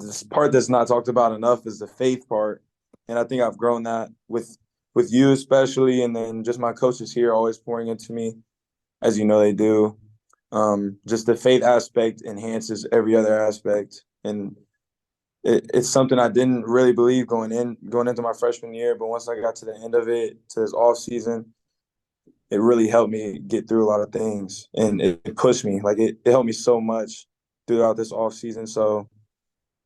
this part that's not talked about enough is the faith part. And I think I've grown that with you especially, and then just my coaches here always pouring into me, as you know they do. Just the faith aspect enhances every other aspect. And it's something I didn't really believe going into my freshman year, but once I got to the end of it, to this off season, it really helped me get through a lot of things, and it pushed me. Like it helped me so much throughout this off season. So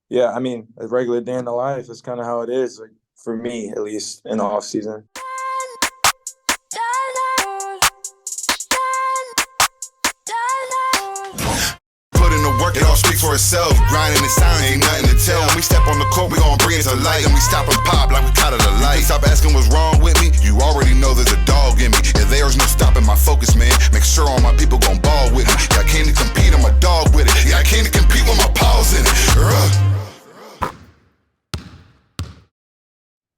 yeah, I mean, a regular day in the life is kind of how it is, like for me at least in the off season. It all speaks for itself. Grinding the sound, ain't nothing to tell. When we step on the court, we gon' bring it to light. And we stop and pop like we caught it a light. Stop asking what's wrong with me. You already know there's a dog in me. And there's no stopping my focus, man. Make sure all my people gon' ball with me. Yeah, I came to compete, I'm a dog with it. Yeah, I came to compete with my paws in it.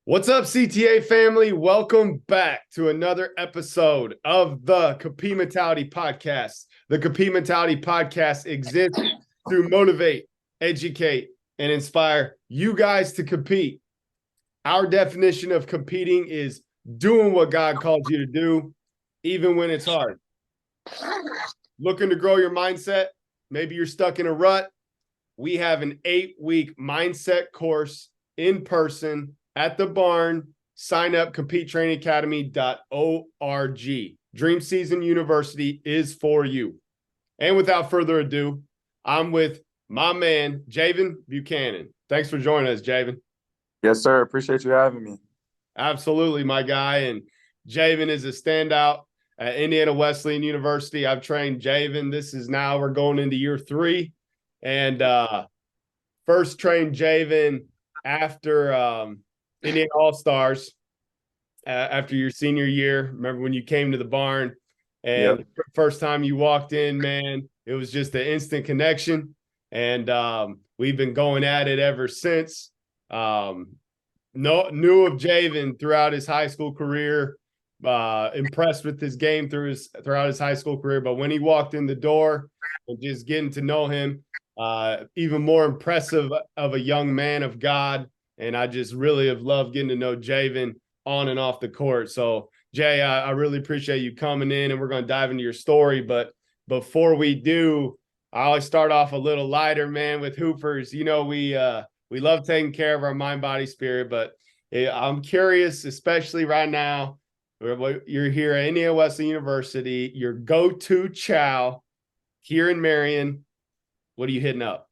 What's up, CTA family? Welcome back to another episode of the Compete Mentality Podcast. The Compete Mentality Podcast exists to motivate, educate, and inspire you guys to compete. Our definition of competing is doing what God called you to do, even when it's hard. Looking to grow your mindset? Maybe you're stuck in a rut. We have an 8-week mindset course in person at the barn. Sign up, competetrainingacademy.org. Dream Season University is for you. And without further ado, I'm with my man, Javon Buchanan. Thanks for joining us, Javon. Yes, sir. Appreciate you having me. Absolutely, my guy. And Javon is a standout at Indiana Wesleyan University. I've trained Javon. We're going into year 3. And first trained Javon after Indiana All-Stars after your senior year. Remember when you came to the barn and the first time you walked in, man, it was just an instant connection. And we've been going at it ever since. Knew of Javon throughout his high school career, impressed with his game throughout his high school career. But when he walked in the door and just getting to know him, even more impressive of a young man of God. And I just really have loved getting to know Javon on and off the court. So, Jay, I really appreciate you coming in, and we're going to dive into your story. But before we do, I always start off a little lighter, man, with Hoopers. You know, we love taking care of our mind, body, spirit. But I'm curious, especially right now, you're here at Indiana Wesleyan University, your go-to chow here in Marion. What are you hitting up?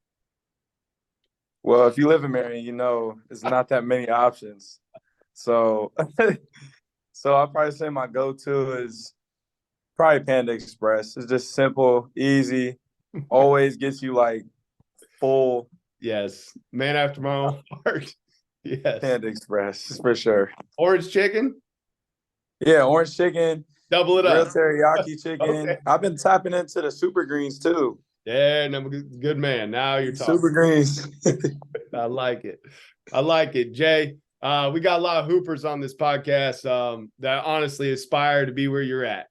Well, if you live in Marion, you know there's not that many options. So I'll probably say my go-to is probably Panda Express. It's just simple, easy, always gets you like full. Yes, man after my own heart. Yes, Panda Express for sure. Orange chicken? Yeah, orange chicken. Double it up. Grilled teriyaki chicken. Okay. I've been tapping into the super greens too. Yeah, no, good man. Now you're talking. Super greens. I like it. Jay, we got a lot of hoopers on this podcast that honestly aspire to be where you're at,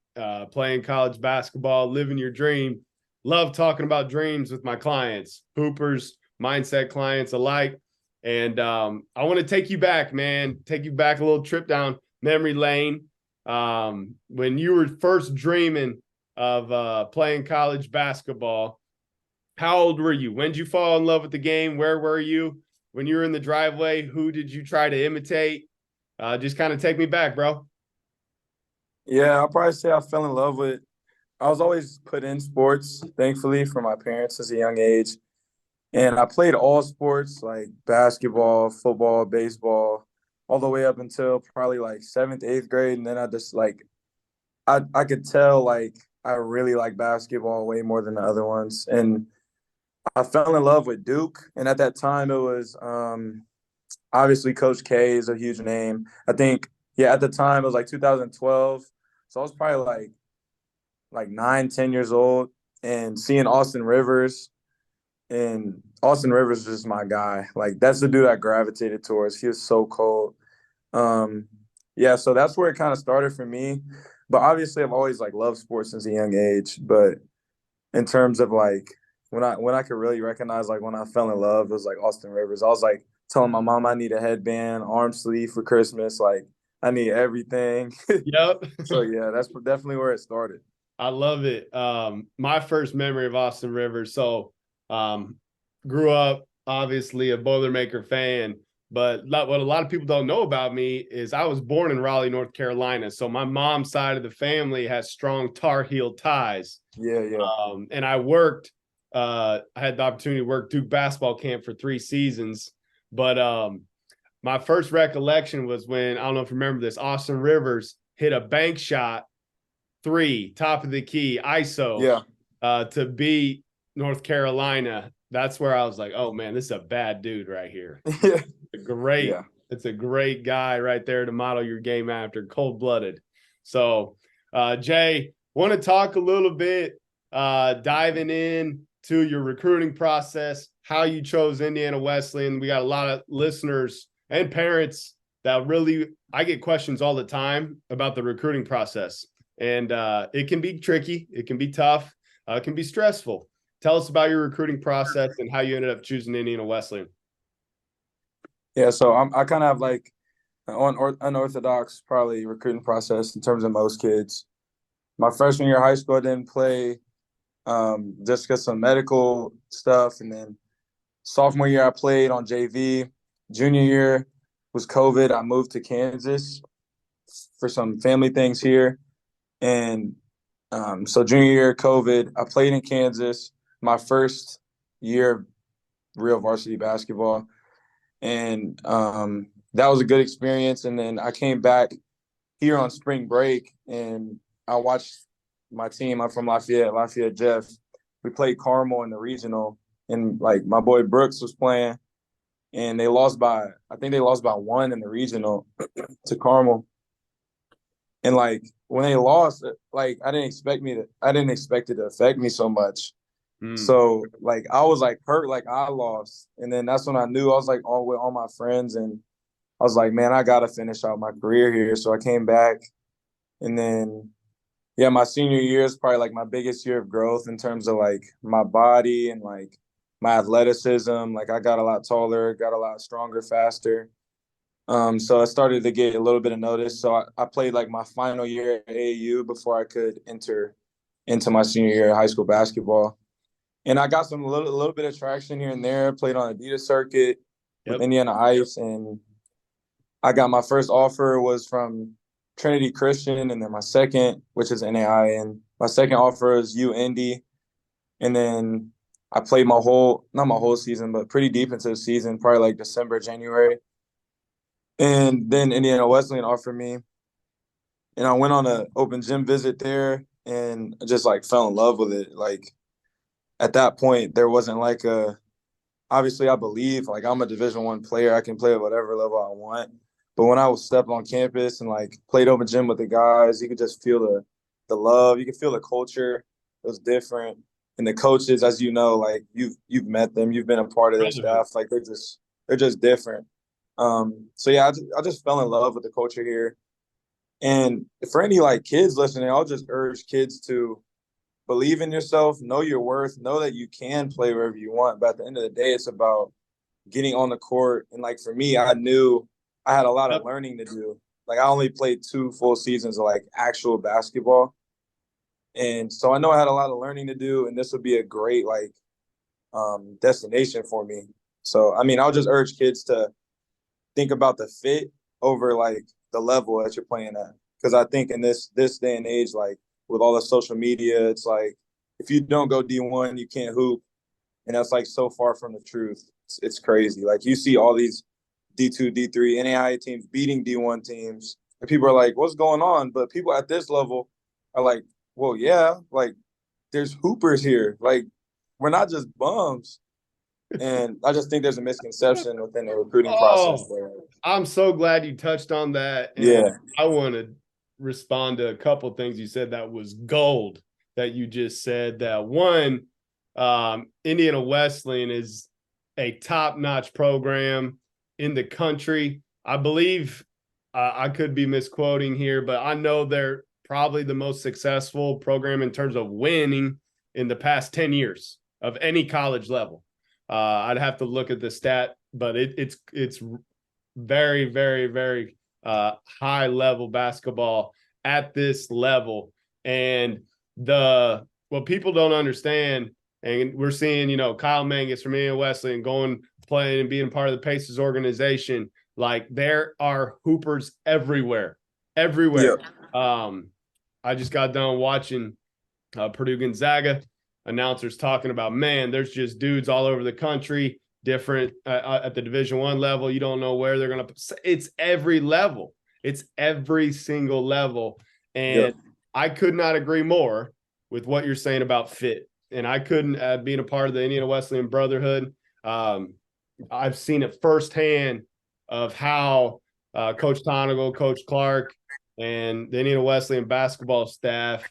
playing college basketball, living your dream. Love talking about dreams with my clients, hoopers, mindset clients alike. And I want to take you back, man, a little trip down memory lane. When you were first dreaming of playing college basketball, how old were you? When did you fall in love with the game? Where were you? When you were in the driveway, who did you try to imitate? Just kind of take me back, bro. Yeah, I'll probably say I fell in love with – I was always put in sports, thankfully, from my parents since a young age. And I played all sports like basketball, football, baseball, all the way up until probably like 7th, 8th grade. And then I just like I could tell like I really like basketball way more than the other ones. And I fell in love with Duke, and at that time it was obviously Coach K is a huge name. I think, at the time it was like 2012. So I was probably like 9, 10 years old, and seeing Austin Rivers, and Austin Rivers is just my guy. Like, that's the dude I gravitated towards. He was so cold. So that's where it kind of started for me. But obviously I've always like loved sports since a young age. But in terms of like when I could really recognize, like, when I fell in love, it was like Austin Rivers. I was like telling my mom I need a headband, arm sleeve for Christmas, like I need everything. Yep. So yeah, that's definitely where it started. I love it. My first memory of Austin Rivers. So, grew up obviously a Boilermaker fan, but what a lot of people don't know about me is I was born in Raleigh, North Carolina. So my mom's side of the family has strong Tar Heel ties. Yeah, yeah. And I had the opportunity to work Duke basketball camp for 3 seasons. But my first recollection was when, I don't know if you remember this, Austin Rivers hit a bank shot 3, top of the key, ISO, Yeah. to beat North Carolina. That's where I was like, oh man, this is a bad dude right here. Yeah. Yeah. It's a great guy right there to model your game after, cold-blooded. So, Jay, want to talk a little bit, diving in to your recruiting process, how you chose Indiana Wesleyan. We got a lot of listeners and parents that really, I get questions all the time about the recruiting process. And it can be tricky. It can be tough. It can be stressful. Tell us about your recruiting process and how you ended up choosing Indiana Wesleyan. Yeah, so I kind of have like an unorthodox probably recruiting process in terms of most kids. My freshman year of high school, I didn't play just because some medical stuff. And then sophomore year, I played on JV. Junior year was COVID. I moved to Kansas for some family things here. And so junior year, COVID, I played in Kansas, my first year of real varsity basketball. And that was a good experience. And then I came back here on spring break, and I watched my team. I'm from Lafayette Jeff. We played Carmel in the regional, and like my boy Brooks was playing, and I think they lost by 1 in the regional to Carmel. And like when they lost, like I didn't expect it to affect me so much. So like I was like hurt, like I lost. And then that's when I knew. I was like all with all my friends, and I was like, man, I gotta finish out my career here. So I came back, and then yeah, my senior year is probably like my biggest year of growth in terms of like my body and like my athleticism. Like I got a lot taller, got a lot stronger, faster. So I started to get a little bit of notice. So I played like my final year at AAU before I could enter into my senior year of high school basketball. And I got some little bit of traction here and there. Played on Adidas circuit with Indiana Ice, and I got my first offer was from Trinity Christian, and then my second, which is NAI, and my second offer is Indy. And then I played not my whole season, but pretty deep into the season, probably like December, January. And then Indiana Wesleyan offered me, and I went on an open gym visit there, and I just like fell in love with it. Like at that point, there wasn't like obviously I believe like I'm a Division I player. I can play at whatever level I want. But when I was stepped on campus and like played open gym with the guys, you could just feel the love. You could feel the culture. It was different. And the coaches, as you know, like you've met them, you've been a part of their staff. Like they're just different. So yeah, I just fell in love with the culture here. And for any like kids listening, I'll just urge kids to believe in yourself, know your worth, know that you can play wherever you want. But at the end of the day, it's about getting on the court. And like for me, I knew I had a lot of learning to do. Like I only played 2 full seasons of like actual basketball. And so I know I had a lot of learning to do, and this would be a great like destination for me. So I mean, I'll just urge kids to think about the fit over like the level that you're playing at. Because I think in this day and age, like with all the social media, it's like if you don't go D1, you can't hoop, and that's like so far from the truth. It's crazy. Like you see all these D2, D3, NAIA teams beating D1 teams, and people are like, "What's going on?" But people at this level are like, "Well, yeah, like there's hoopers here. Like we're not just bums." And I just think there's a misconception within the recruiting process there. I'm so glad you touched on that. And yeah. I want to respond to a couple of things you said that was gold that you just said. That one, Indiana Wesleyan is a top-notch program in the country. I believe I could be misquoting here, but I know they're probably the most successful program in terms of winning in the past 10 years. of any college level. I'd have to look at the stat, but it's very, very, very high level basketball at this level. And what people don't understand, and we're seeing, Kyle Mangus from Indiana Wesleyan playing and being part of the Pacers organization. Like, there are hoopers everywhere. Yeah. I just got done watching Purdue Gonzaga. Announcers talking about, man, there's just dudes all over the country, different at the Division I level. You don't know where they're going to. It's every level. It's every single level. And I could not agree more with what you're saying about fit. And I couldn't, being a part of the Indiana Wesleyan Brotherhood, I've seen it firsthand of how Coach Tonigal, Coach Clark, and the Indiana Wesleyan basketball staff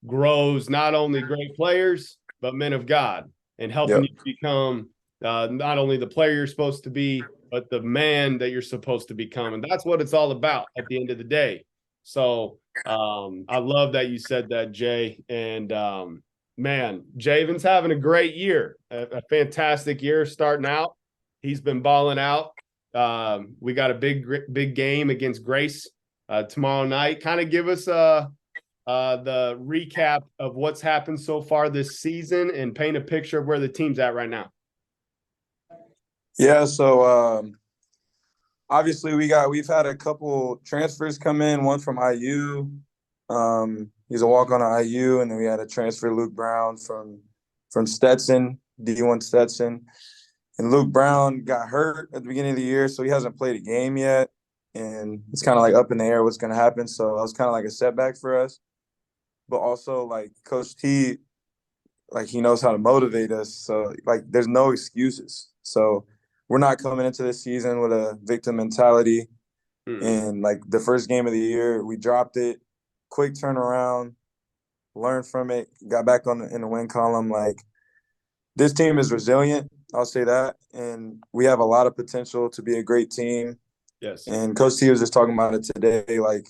grows not only great players, but men of God, and helping you become not only the player you're supposed to be, but the man that you're supposed to become. And that's what it's all about at the end of the day. So I love that you said that, Jay. And man, Javon's having a great year, a fantastic year starting out. He's been balling out. We got a big game against Grace tomorrow night. Kind of give us the recap of what's happened so far this season and paint a picture of where the team's at right now. Yeah, so obviously we've had a couple transfers come in, one from IU. He's a walk-on at IU, and then we had a transfer, Luke Brown from Stetson, D1 Stetson. And Luke Brown got hurt at the beginning of the year, so he hasn't played a game yet. And it's kind of like up in the air what's going to happen. So that was kind of like a setback for us. But also, like, Coach T, like, he knows how to motivate us. So, like, there's no excuses. So we're not coming into this season with a victim mentality. And, like, the first game of the year, we dropped it, quick turnaround, learned from it, got back in the win column. Like, this team is resilient, I'll say that. And we have a lot of potential to be a great team. Yes. And Coach T was just talking about it today. Like,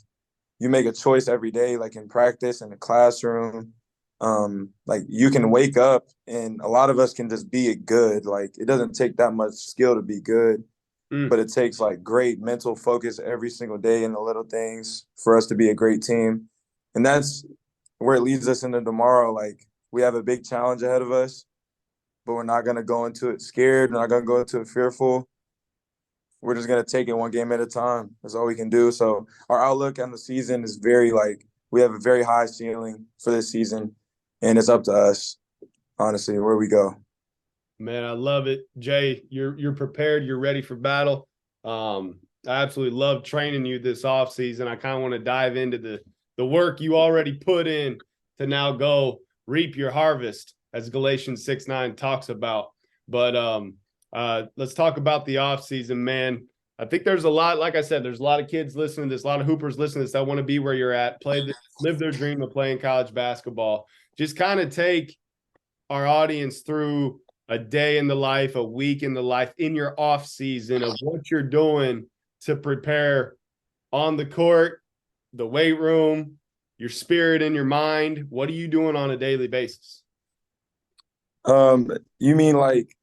you make a choice every day, like in practice, in the classroom. Like, you can wake up, and a lot of us can just be good. Like, it doesn't take that much skill to be good, but it takes, like, great mental focus every single day in the little things for us to be a great team. And that's where it leads us into tomorrow. Like, we have a big challenge ahead of us, but we're not going to go into it scared. We're not going to go into it fearful. We're just going to take it one game at a time. That's all we can do. So our outlook on the season is we have a very high ceiling for this season, and it's up to us, honestly, where we go. Man, I love it. Jay, you're prepared. You're ready for battle. I absolutely love training you this offseason. I kind of want to dive into the work you already put in to now go reap your harvest, as Galatians 6:9 talks about. But let's talk about the offseason, man. I think there's a lot, like I said, there's a lot of kids listening to this, a lot of hoopers listening to this that want to be where you're at, live their dream of playing college basketball. Just kind of take our audience through a day in the life, a week in the life, in your off season of what you're doing to prepare on the court, the weight room, your spirit and your mind. What are you doing on a daily basis? You mean like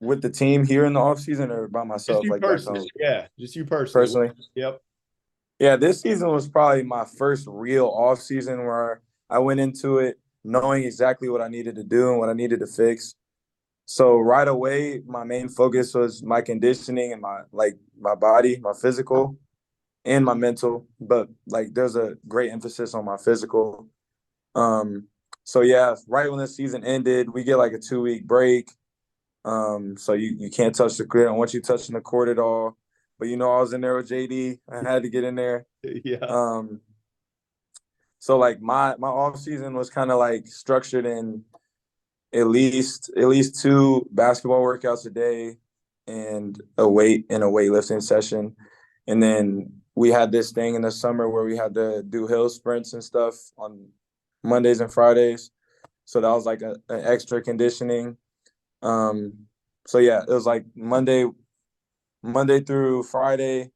with the team here in the off season, or by myself? Just you like personally. Yeah, just you personally. Yep. Yeah, this season was probably my first real off season where I went into it knowing exactly what I needed to do and what I needed to fix. So right away, my main focus was my conditioning and my body, my physical, and my mental. But, like, there's a great emphasis on my physical. So yeah, right when the season ended, we get like a 2-week break. So you can't touch the court. I don't want you touching the court at all. But I was in there with JD. I had to get in there. Yeah. So like my off season was kind of like structured in at least 2 basketball workouts a day and a weightlifting session. And then we had this thing in the summer where we had to do hill sprints and stuff on Mondays and Fridays. So that was like an extra conditioning. So yeah, it was like Monday through Friday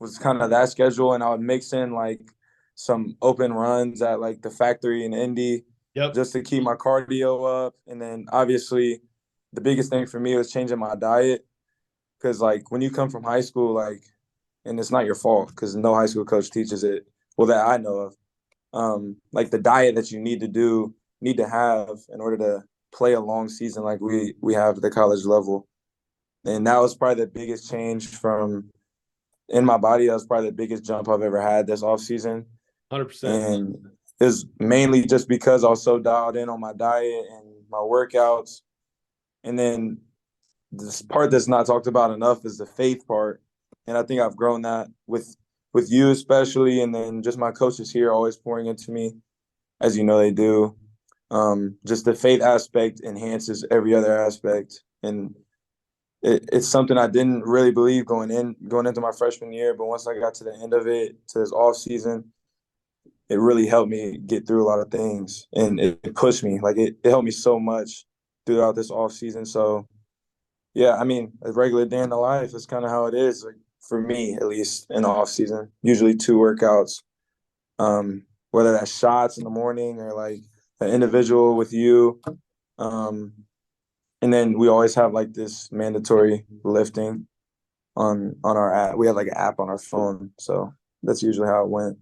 was kind of that schedule. And I would mix in like some open runs at like the factory in Indy. Yep. just to keep my cardio up. And then obviously the biggest thing for me was changing my diet because like when you come from high school, like, and it's not your fault because no high school coach teaches it, well, that I know of. Like the diet that you need to have in order to play a long season like we have at the college level. And that was probably the biggest change from in my body. That was probably the biggest jump I've ever had this off season. 100%. And it's mainly just because I was so dialed in on my diet and my workouts. And then this part that's not talked about enough is the faith part. And I think I've grown that with you especially, and then just my coaches here always pouring into me, as you know they do. Just the faith aspect enhances every other aspect, and it's something I didn't really believe going into my freshman year. But once I got to the end of it, to this off season, it really helped me get through a lot of things, and it pushed me. Like it helped me so much throughout this off season. So yeah, I mean, a regular day in the life is kind of how it is, like, for me at least in the off season. Usually 2 workouts, whether that's shots in the morning or like an individual with you. Um, and then we always have like this mandatory lifting on our app. We have like an app on our phone, so that's usually how it went.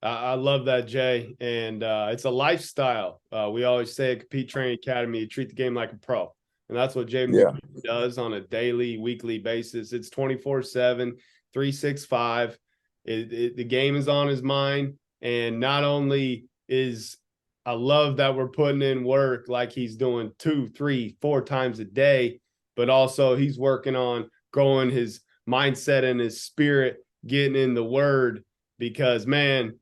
I love that, Jay. And it's a lifestyle. We always say at Compete Training Academy, you treat the game like a pro. And that's what Javon Yeah. does on a daily, weekly basis. It's 24/7, 365. The game is on his mind. And not only is I love that we're putting in work like he's doing 2, 3, 4 times a day, but also he's working on growing his mindset and his spirit, getting in the word, because, man,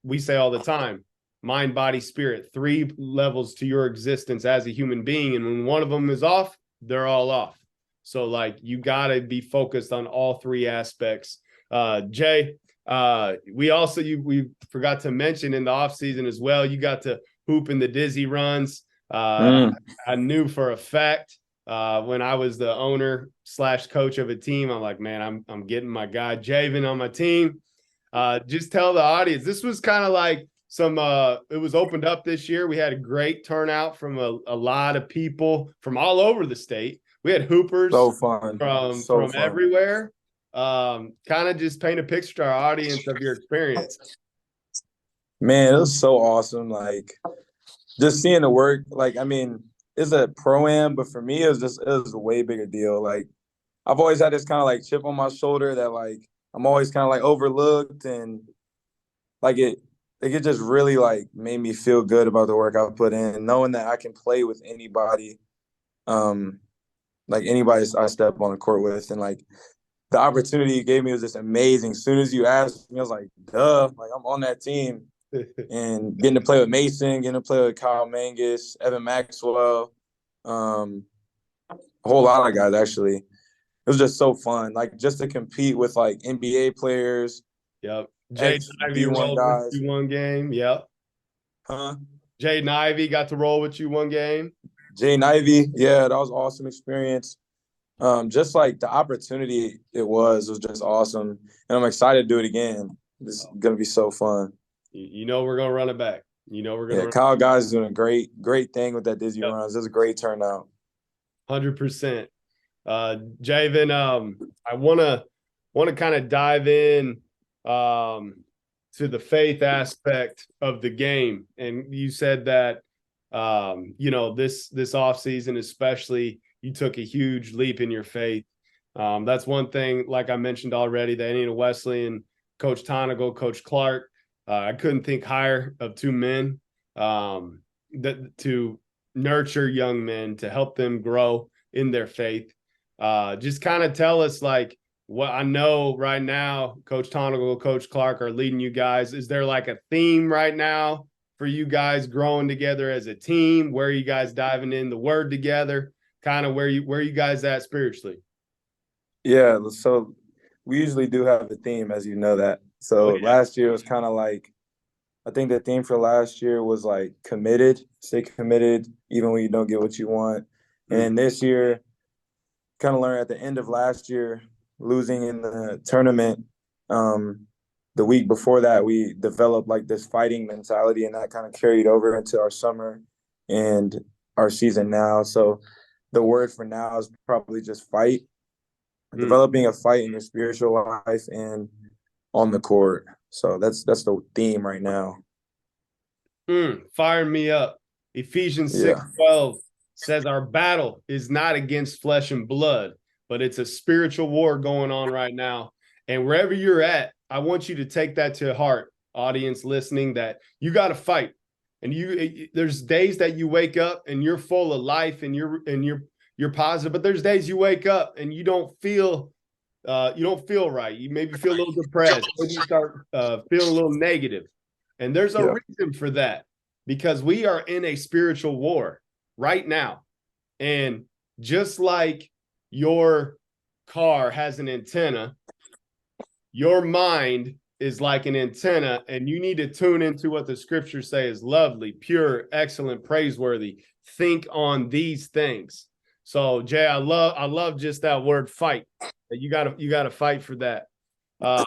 we say all the time, mind, body, spirit, 3 levels to your existence as a human being. And when one of them is off, they're all off. So like, you got to be focused on all 3 aspects. Jay, we forgot to mention in the off season as well, you got to hoop in the dizzy runs. I knew for a fact when I was the owner / coach of a team, I'm like, man, I'm getting my guy Javon on my team. Just tell the audience, this was kind of like it was opened up this year. We had a great turnout from a lot of people from all over the state. We had hoopers So fun. from everywhere. Kind of just paint a picture to our audience of your experience. Man, it was so awesome. Like just seeing the work, like, I mean, it's a pro-am, but for me, it was a way bigger deal. Like I've always had this kind of like chip on my shoulder that like I'm always kind of like overlooked, and like it just really like made me feel good about the work I put in, knowing that I can play with anybody, like anybody I step on the court with, and like the opportunity you gave me was just amazing. As soon as you asked me, I was like, duh, like I'm on that team. And getting to play with Mason, getting to play with Kyle Mangus, Evan Maxwell, a whole lot of guys actually. It was just so fun, like just to compete with like NBA players. Yep. Jaden Ivey rolled with you one game. Yep. Huh? Jaden Ivey got to roll with you one game. Jaden Ivey, yeah, that was an awesome experience. Just like the opportunity it was just awesome, and I'm excited to do it again. It's gonna be so fun. You know we're gonna run it back. You know we're gonna. Yeah, Kyle Guy's doing a great thing with that dizzy runs. It was a great turnout. 100%. Javon, I want to kind of dive in to the faith aspect of the game. And you said that this off season especially, you took a huge leap in your faith. That's one thing, like I mentioned already, the Indiana Wesleyan, Coach Tonigal, Coach Clark, I couldn't think higher of 2 men to nurture young men, to help them grow in their faith. Just kind of tell us, like, what I know right now, Coach Tonigal, Coach Clark are leading you guys. Is there like a theme right now for you guys growing together as a team? Where are you guys diving in the word together? Kind of where you guys at spiritually? Yeah, so we usually do have a theme, as you know that. So last year was kind of like, I think the theme for last year was like committed, stay committed even when you don't get what you want. And this year, kind of learned at the end of last year, losing in the tournament, the week before that, we developed like this fighting mentality, and that kind of carried over into our summer and our season now. So the word for now is probably just fight, Mm. developing a fight in your spiritual life and on the court. So that's the theme right now. Fire me up. Ephesians Yeah. 6:12 says our battle is not against flesh and blood, but it's a spiritual war going on right now. And wherever you're at, I want you to take that to heart, audience listening, that you got to fight. And there's days that you wake up and you're full of life and you're positive, but there's days you wake up and you don't feel right. You maybe feel a little depressed. Maybe you start feeling a little negative. And there's a Yeah. reason for that, because we are in a spiritual war right now. And just like your car has an antenna, your mind is like an antenna, and you need to tune into what the scriptures say is lovely, pure, excellent, praiseworthy. Think on these things. So Jay, I love just that word fight. You gotta fight for that. Yeah.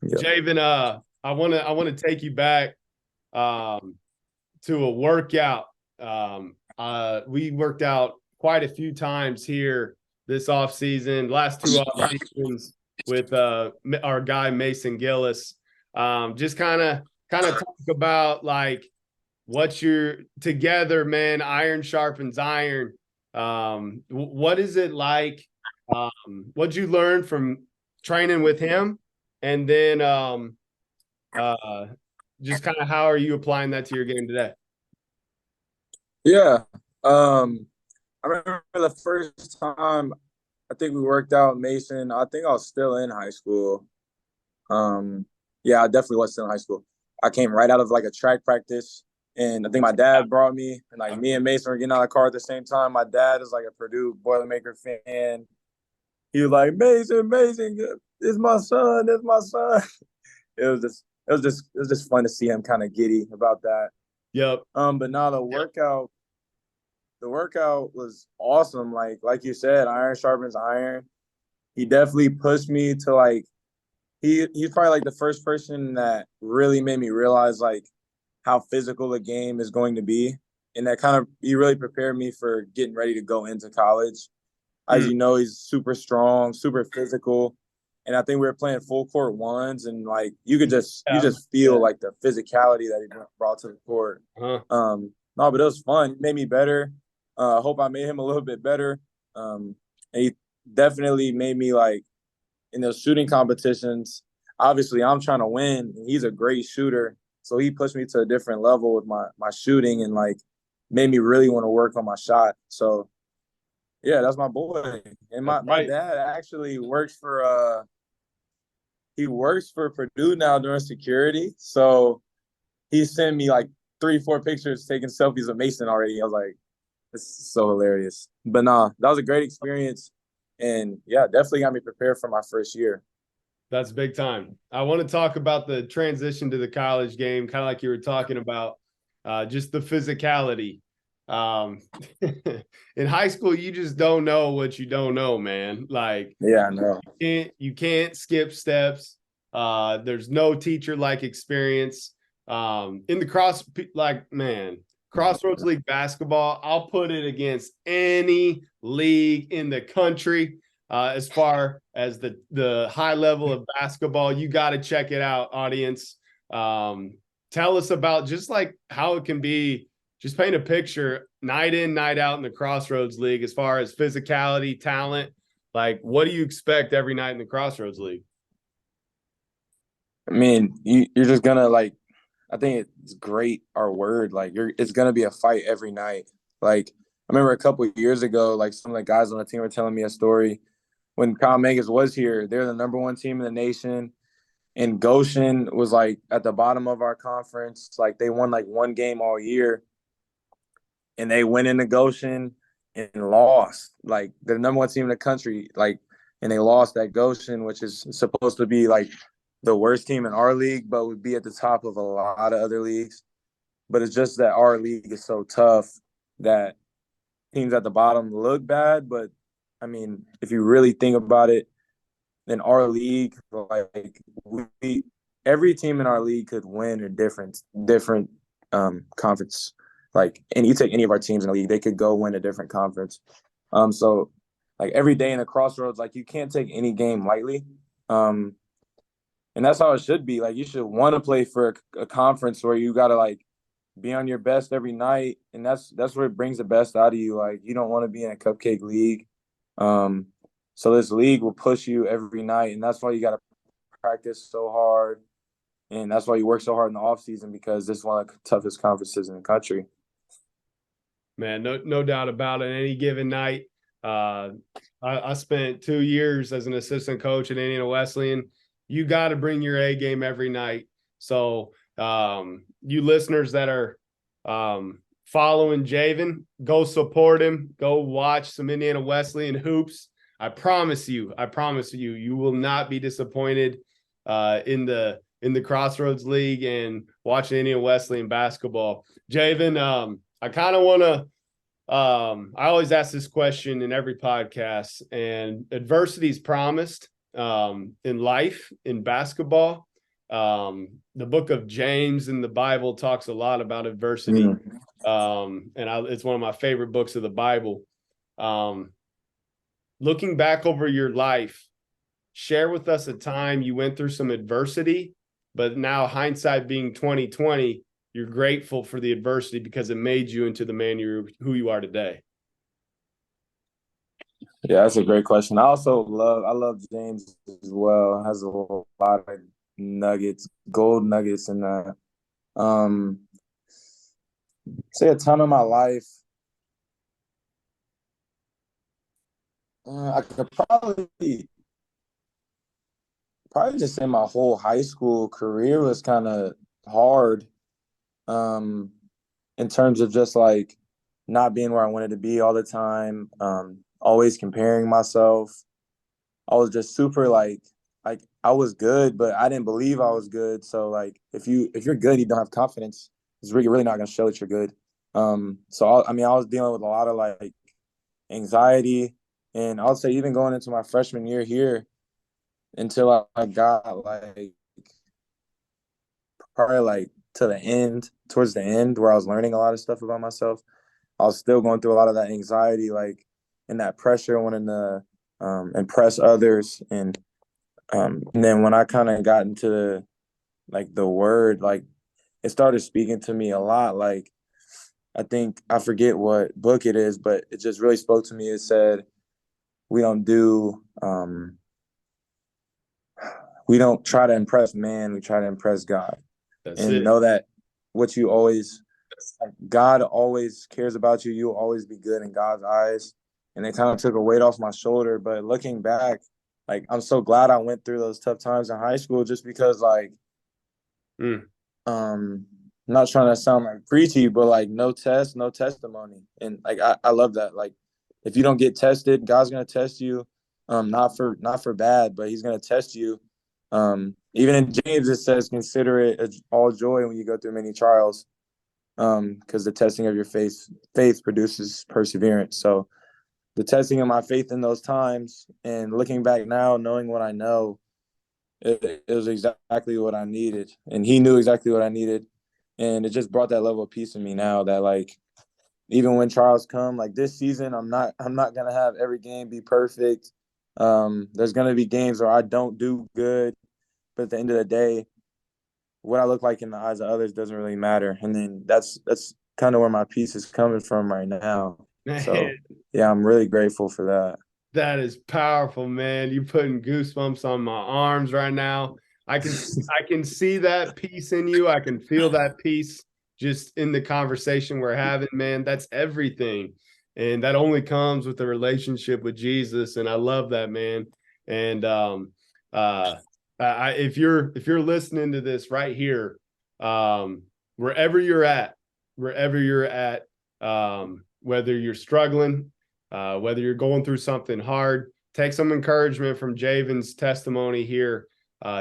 Javon, I wanna take you back to a workout. We worked out quite a few times here this off season, last two off seasons with our guy Mason Gillis. Just kind of talk about like what you're together, man. Iron sharpens iron. What is it like? What'd you learn from training with him? And then just kind of how are you applying that to your game today? Yeah. I remember the first time I think we worked out Mason. I think I was still in high school. Yeah, I definitely was still in high school. I came right out of like a track practice, and I think my dad brought me, and like me and Mason were getting out of the car at the same time. My dad is like a Purdue Boilermaker fan. He was like, Mason, it's my son, it's my son. It was just fun to see him kind of giddy about that. Yep. But now the workout was awesome. Like you said, iron sharpens iron. He definitely pushed me to like he's probably like the first person that really made me realize like how physical the game is going to be. And that kind of he really prepared me for getting ready to go into college. As you know, he's super strong, super physical. And I think we were playing full court ones, and like you just feel like the physicality that he brought to the court. No, but it was fun. It made me better. I hope I made him a little bit better. And he definitely made me like in those shooting competitions. Obviously, I'm trying to win. He's a great shooter, so he pushed me to a different level with my shooting and like made me really want to work on my shot. So yeah, that's my boy. And my dad actually works for Purdue now doing security. So he sent me like 3-4 pictures taking selfies of Mason already. I was like, this is so hilarious. But nah, that was a great experience. And yeah, definitely got me prepared for my first year. That's big time. I want to talk about the transition to the college game, kind of like you were talking about, just the physicality. In high school, you just don't know what you don't know, man. Like, yeah, I know. You can't skip steps. There's no teacher like experience. In the Crossroads League basketball, I'll put it against any league in the country. As far as the high level of basketball, you got to check it out, audience. Tell us about just like how it can be. Just paint a picture night in, night out in the Crossroads League as far as physicality, talent. Like, what do you expect every night in the Crossroads League? I mean, you're just gonna like. I think it's great. Our word, like it's gonna be a fight every night. Like I remember a couple of years ago, like some of the guys on the team were telling me a story when Kyle Megas was here. They're the #1 team in the nation, and Goshen was like at the bottom of our conference. Like they won like one game all year, and they went into Goshen and lost. Like they're the #1 team in the country. Like and they lost at Goshen, which is supposed to be like the worst team in our league, but would be at the top of a lot of other leagues. But it's just that our league is so tough that teams at the bottom look bad. But I mean, if you really think about it, in our league, like we every team in our league could win a different conference. Like, and you take any of our teams in the league, they could go win a different conference. So like every day in the crossroads, like you can't take any game lightly. And that's how it should be. Like you should want to play for a conference where you gotta like be on your best every night, and that's where it brings the best out of you. Like you don't want to be in a cupcake league. So this league will push you every night, and that's why you gotta practice so hard, and that's why you work so hard in the off season because this is one of the toughest conferences in the country. Man, no doubt about it. Any given night, I spent 2 years as an assistant coach at Indiana Wesleyan. You got to bring your A game every night. So you listeners that are following Javon, go support him. Go watch some Indiana Wesleyan hoops. I promise you, you will not be disappointed in the Crossroads League and watching Indiana Wesleyan basketball. Javon, I kind of want to I always ask this question in every podcast, and adversity is promised in life, in basketball. The book of James in the Bible talks a lot about adversity. It's one of my favorite books of the Bible. Looking back over your life, share with us a time you went through some adversity, but now hindsight being 2020, you're grateful for the adversity because it made you into the man who you are today. Yeah, that's a great question. I love James as well. Has a lot of nuggets, gold nuggets in that. Say a ton of my life. I could probably just say my whole high school career was kind of hard. In terms of just like not being where I wanted to be all the time, always comparing myself. I was just super like I was good, but I didn't believe I was good. So like if you're good, you don't have confidence. You're really not gonna show that you're good. I was dealing with a lot of like anxiety, and I would say even going into my freshman year here until I got like probably like towards the end where I was learning a lot of stuff about myself. I was still going through a lot of that anxiety, like, and that pressure wanting to impress others. And then when I kind of got into like the word, like it started speaking to me a lot. Like I forget what book it is, but it just really spoke to me. It said, we don't try to impress man, we try to impress God. Know that God always cares about you. You'll always be good in God's eyes. And it kind of took a weight off my shoulder. But looking back, like, I'm so glad I went through those tough times in high school just because, like, I'm not trying to sound like preachy, but like no test, no testimony. And like, I love that. Like, if you don't get tested, God's going to test you. Not for bad, but he's going to test you. Even in James, it says, consider it all joy when you go through many trials, because the testing of your faith produces perseverance. So the testing of my faith in those times, and looking back now, knowing what I know, it was exactly what I needed. And he knew exactly what I needed. And it just brought that level of peace in me now that, like, even when trials come, like this season, I'm not going to have every game be perfect. There's going to be games where I don't do good, but at the end of the day, what I look like in the eyes of others doesn't really matter. And then that's kind of where my peace is coming from right now. Man, so yeah, I'm really grateful for that. That is powerful, man. You're putting goosebumps on my arms right now. I can see that peace in you. I can feel that peace just in the conversation we're having, man. That's everything. And that only comes with a relationship with Jesus. And I love that, man. And if you're listening to this right here, wherever you're at, whether you're struggling, whether you're going through something hard, take some encouragement from Javon's testimony here.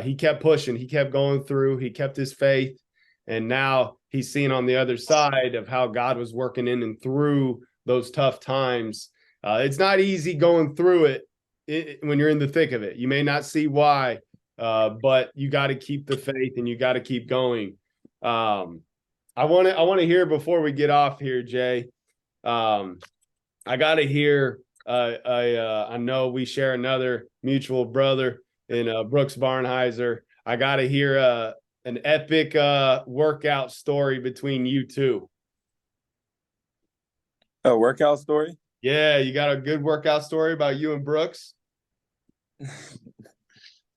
He kept pushing, he kept going through, he kept his faith, and now he's seen on the other side of how God was working in and through those tough times. It's not easy going through it, when you're in the thick of it. You may not see why, but you got to keep the faith and you got to keep going. I want to hear before we get off here, Jay. I got to hear. I know we share another mutual brother in Brooks Barnheiser. I got to hear an epic workout story between you two. A workout story? Yeah, you got a good workout story about you and Brooks?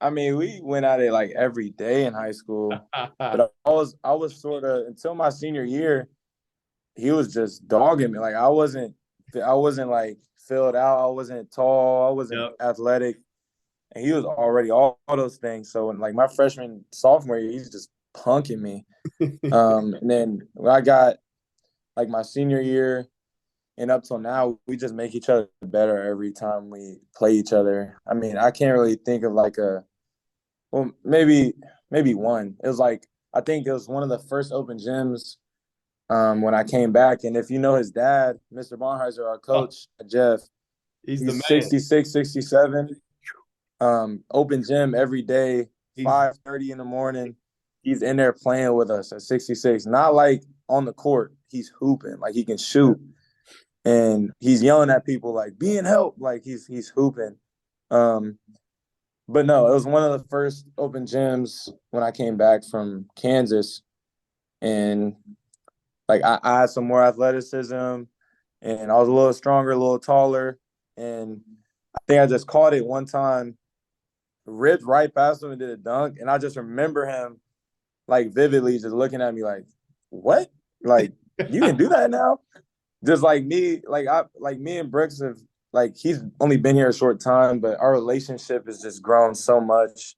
I mean, we went at it like every day in high school, but I was sort of until my senior year, he was just dogging me. Like I wasn't like filled out. I wasn't tall. I wasn't athletic, and he was already all those things. So like my freshman, sophomore year, he's just punking me. And then when I got like my senior year and up till now, we just make each other better every time we play each other. I mean, I can't really think of like maybe one. It was like, I think it was one of the first open gyms when I came back. And if you know his dad, Mr. Bonheiser, our coach, Jeff, he's the man. 66, 67. Open gym every day, 5:30 in the morning. He's in there playing with us at 66. Not like on the court. He's hooping. Like he can shoot. And he's yelling at people like, be in help. Like he's hooping. But no, it was one of the first open gyms when I came back from Kansas. And like I had some more athleticism and I was a little stronger, a little taller. And I think I just caught it one time, ripped right past him and did a dunk. And I just remember him like vividly just looking at me like, what? Like, you can do that now? Just like me, me and Brooks have, like, he's only been here a short time, but our relationship has just grown so much.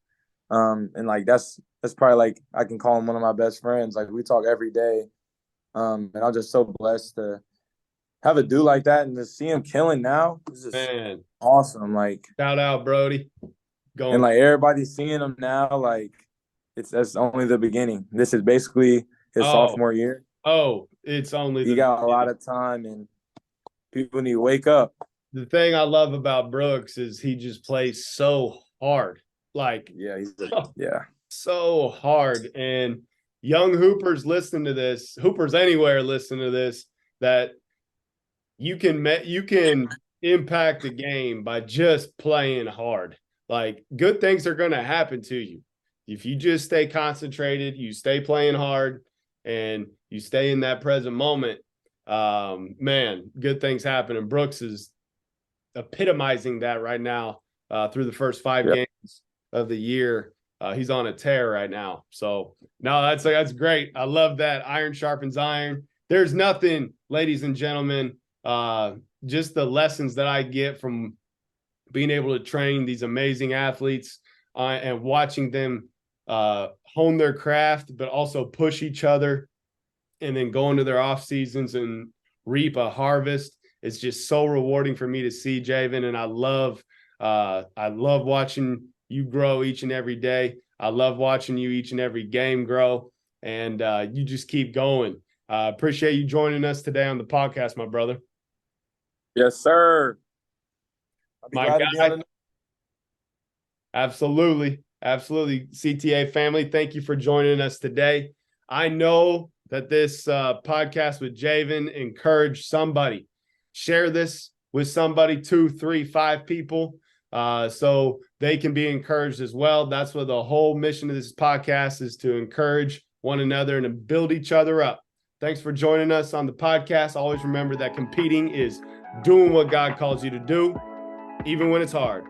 And like that's probably like I can call him one of my best friends. Like we talk every day. And I'm just so blessed to have a dude like that and to see him killing now. It's just awesome. Like shout out, Brody. And like everybody's seeing him now. Like that's only the beginning. This is basically his sophomore year. It's only he got a lot of time and people need to wake up. The thing I love about Brooks is he just plays so hard. Like so hard. And young hoopers listening to this, hoopers anywhere listening to this, that you can impact the game by just playing hard. Like good things are going to happen to you if you just stay concentrated, you stay playing hard, and you stay in that present moment. Man, good things happen. And Brooks is epitomizing that right now through the first 5 games of the year. He's on a tear right now. So no, that's great. I love that. Iron sharpens iron. There's nothing, ladies and gentlemen, just the lessons that I get from being able to train these amazing athletes and watching them hone their craft, but also push each other and then go into their off seasons and reap a harvest. It's just so rewarding for me to see, Javon. And I love watching you grow each and every day. I love watching you each and every game grow, and you just keep going. Appreciate you joining us today on the podcast, my brother. Yes, sir. I'll be glad to be on. Absolutely. CTA family, thank you for joining us today. I know that this podcast with Javon encouraged somebody. Share this with somebody, 2, 3, 5 people, so they can be encouraged as well. That's what the whole mission of this podcast is, to encourage one another and to build each other up. Thanks for joining us on the podcast. Always remember that competing is doing what God calls you to do, even when it's hard.